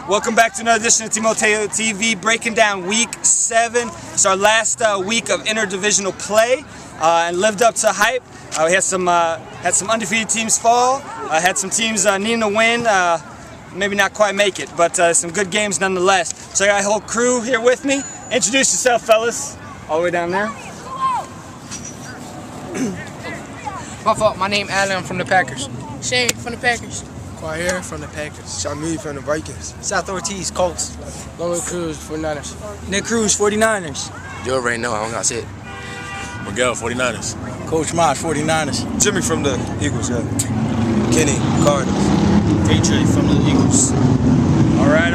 Welcome back to another edition of Timoteo TV, breaking down Week 7. It's our last week of interdivisional play, and lived up to hype. We had some undefeated teams fall, had some teams needing to win, maybe not quite make it, but some good games nonetheless. So I got a whole crew here with me. Introduce yourself, fellas. All the way down there. My fault. My name Alan. I'm from the Packers. Shane from the Packers. Quahir from the Packers. Shamid from the Vikings. South Ortiz, Colts. Logan Cruz, 49ers. Nick Cruz, 49ers. You already know, I don't got to say it. Miguel, 49ers. Coach Mosh, 49ers. Jimmy from the Eagles, yeah. Kenny, Cardinals. DJ from the Eagles. All right.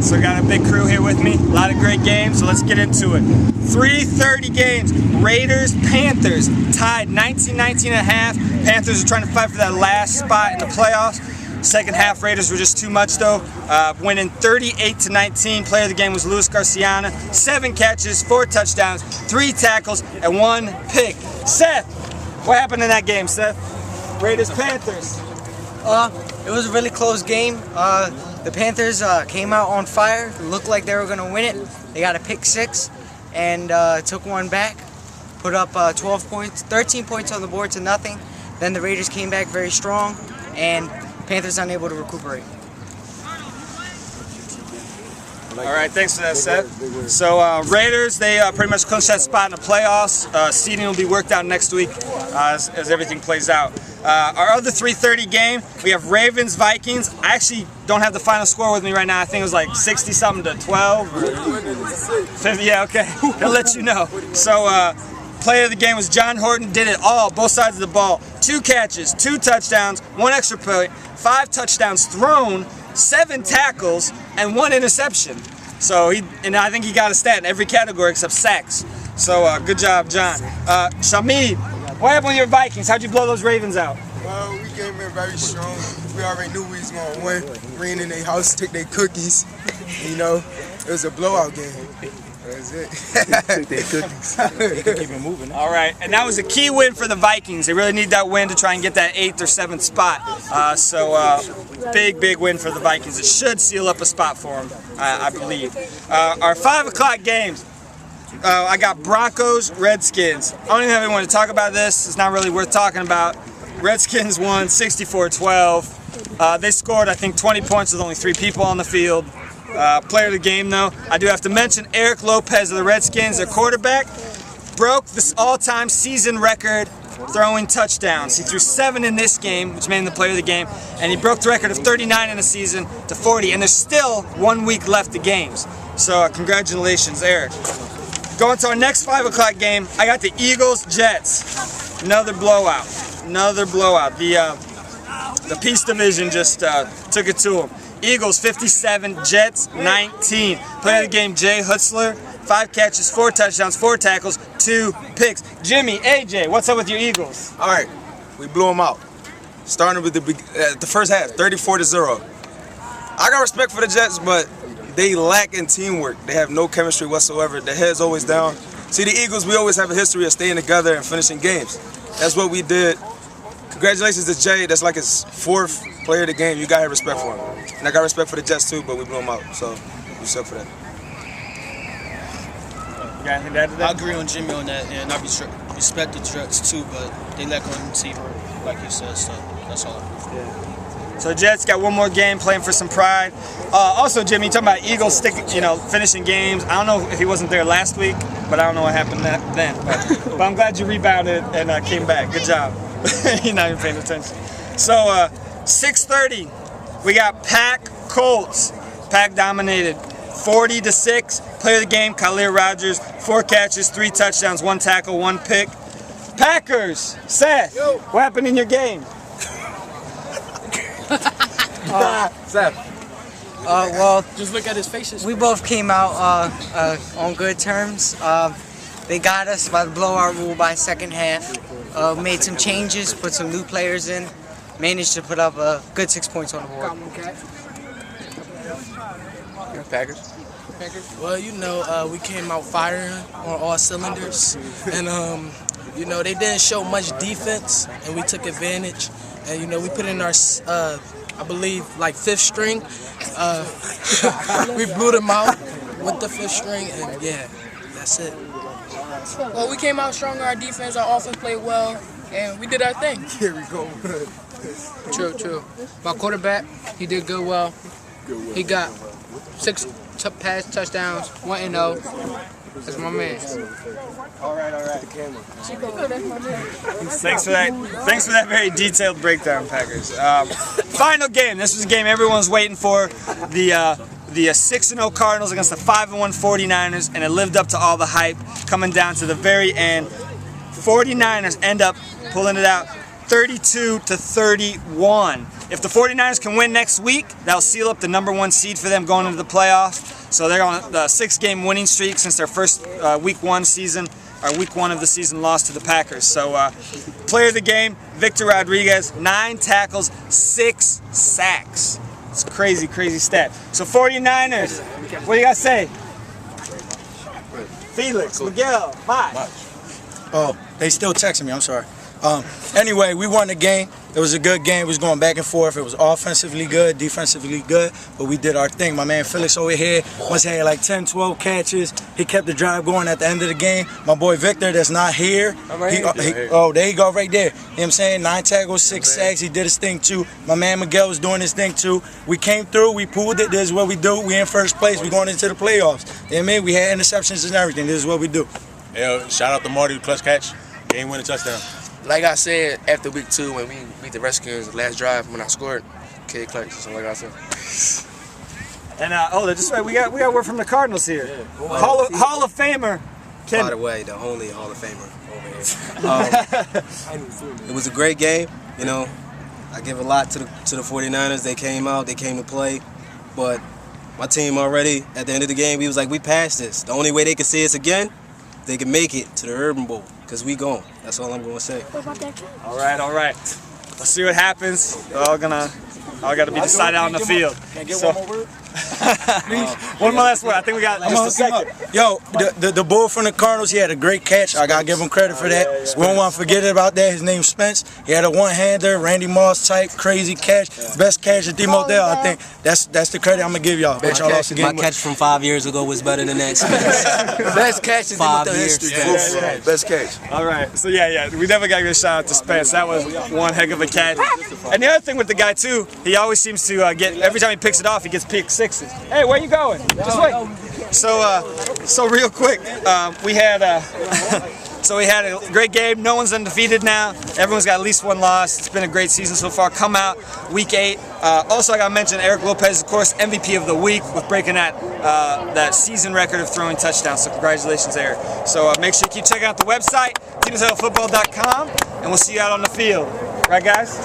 So got a big crew here with me. A lot of great games, so let's get into it. 3:30 games. Raiders, Panthers tied 19-19 and a half. Panthers are trying to fight for that last spot in the playoffs. Second half, Raiders were just too much though. Winning 38-19. Player of the game was Luis Garciana. 7 catches, 4 touchdowns, 3 tackles, and 1 pick. Seth, what happened in that game, Seth? Raiders, Panthers. It was a really close game. The Panthers came out on fire. It looked like they were going to win it. They got a pick 6 and took one back. Put up 12 points, 13 points on the board to nothing. Then the Raiders came back very strong, and Panthers unable to recuperate. All right, thanks for that, Seth. So Raiders, they pretty much clinched that spot in the playoffs. Seeding will be worked out next week as everything plays out. Our other 3:30 game, we have Ravens, Vikings. I actually don't have the final score with me right now. I think it was like 60-something to 12. Or 50, yeah, okay. I'll let you know. So player of the game was John Horton. Did it all, both sides of the ball. 2 catches, 2 touchdowns, 1 extra point, 5 touchdowns thrown, 7 tackles, and 1 interception. So I think he got a stat in every category except sacks. So good job, John. Shamid, what happened with your Vikings? How'd you blow those Ravens out? Well, we came in very strong. We already knew we was going to win. Ran in their house, took their cookies. You know, it was a blowout game. That's it. Took their cookies. They could keep it moving. All right, and that was a key win for the Vikings. They really need that win to try and get that 8th or 7th spot. Big win for the Vikings. It should seal up a spot for them, I believe. Our 5 o'clock games. I got Broncos, Redskins. I don't even have anyone to talk about this. It's not really worth talking about. Redskins won 64-12. They scored, I think, 20 points with only 3 people on the field. Player of the game, though, I do have to mention Eric Lopez of the Redskins, their quarterback, broke this all-time season record throwing touchdowns. He threw 7 in this game, which made him the player of the game, and he broke the record of 39 in a season to 40, and there's still 1 week left to games. So congratulations, Eric. Going to our next 5 o'clock game, I got the Eagles-Jets. Another blowout. The Peace Division just took it to them. Eagles 57, Jets 19. Player of the game, Jay Hutzler. 5 catches, 4 touchdowns, 4 tackles, 2 picks. Jimmy, AJ, what's up with your Eagles? All right, we blew them out. Starting with the first half, 34-0. I got respect for the Jets, but they lack in teamwork. They have no chemistry whatsoever. Their head's always down. See, the Eagles, we always have a history of staying together and finishing games. That's what we did. Congratulations to Jay. That's like his 4th player of the game. You got to have respect for him. And I got respect for the Jets too, but we blew them out. So, you suck for that. You got anything to add to that? I agree on Jimmy on that, and I respect the Jets too, but they lack on team, like you said, so that's all. Yeah. So Jets got 1 more game, playing for some pride. Also, Jimmy, you talking about Eagles finishing games. I don't know if he wasn't there last week, but I don't know what happened then. But I'm glad you rebounded and came back. Good job. You're not even paying attention. So 6:30, we got Pack Colts. Pack dominated 40-6. Player of the game, Khalil Rogers. 4 catches, 3 touchdowns, 1 tackle, 1 pick. Packers, Seth, what happened in your game? Seth. Well, Just look at his faces. we both came out on good terms. They got us by the blowout rule by second half. Made some changes, put some new players in, managed to put up a good 6 points on the board. Packers. Well, we came out firing on all cylinders, and You know, they didn't show much defense, and we took advantage. And, you know, we put in our, I believe, like 5th string. We blew them out with the 5th string, and yeah, that's it. Well, we came out stronger. Our defense, our offense played well, and we did our thing. Here we go. True. My quarterback, he did well. He got 6 pass touchdowns, 1-0. That's my man. All right. Thanks for that very detailed breakdown, Packers. Final game. This was a game everyone's waiting for. The 6-0 Cardinals against the 5-1 49ers, and it lived up to all the hype. Coming down to the very end, 49ers end up pulling it out 32-31. If the 49ers can win next week, that'll seal up the #1 seed for them going into the playoffs. So they're on the 6-game winning streak since their first week one of the season loss to the Packers. So player of the game, Victor Rodriguez, 9 tackles, 6 sacks. It's a crazy stat. So 49ers, what do you got to say? Felix, Miguel, Mike. Oh, they still texting me, I'm sorry. Anyway, we won the game. It was a good game. It was going back and forth. It was offensively good, defensively good, but we did our thing. My man Felix over here once had like 10, 12 catches. He kept the drive going at the end of the game. My boy Victor that's not here. Oh, there you go right there. You know what I'm saying? 9 tackles, 6 sacks. He did his thing too. My man Miguel was doing his thing too. We came through. We pulled it. This is what we do. We in first place. We going into the playoffs. You know what I mean? We had interceptions and everything. This is what we do. Yeah, shout out to Marty, clutch catch, game winning touchdown. Like I said, after week 2, when we beat the Redskins, the last drive when I scored, kid clutch. So like I said. And just wait, we got word from the Cardinals here. Yeah. Hall of Famer. By the way, the only Hall of Famer over here. It was a great game. You know, I give a lot to the 49ers. They came out, they came to play, but my team already at the end of the game, we was like, we passed this. The only way they could see us again, they can make it to the Urban Bowl. Because we gone. That's all I'm going to say. All right. Let's see what happens. All got to be decided out on the field. Can I get one more word? One more last word. I think we got just a second. Yo, the bull from the Cardinals, he had a great catch. I got to give him credit for that. We don't want to forget about that. His name's Spence. He had a one-hander, Randy Moss type, crazy catch. Best catch of Timoteo. I think that's the credit I'm going to give y'all. Bet y'all lost the game. My catch from 5 years ago was better than that. Best catch in 5 years. Best catch. All right. So yeah. We definitely got to give a shout out to Spence. That was one heck of a catch. And the other thing with the guy too, he always seems to get, every time he picks it off, he gets pick 6s. Hey, where you going? Just wait. So real quick, we had a great game. No one's undefeated now. Everyone's got at least 1 loss. It's been a great season so far. Come out week 8. Also, I got to mention Eric Lopez, of course, MVP of the week with breaking that season record of throwing touchdowns. So congratulations, Eric. So make sure you keep checking out the website, TimoteuFootball.com, and we'll see you out on the field. Right, guys?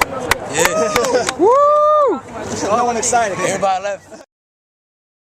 Yeah. Woo! No one excited. Everybody left.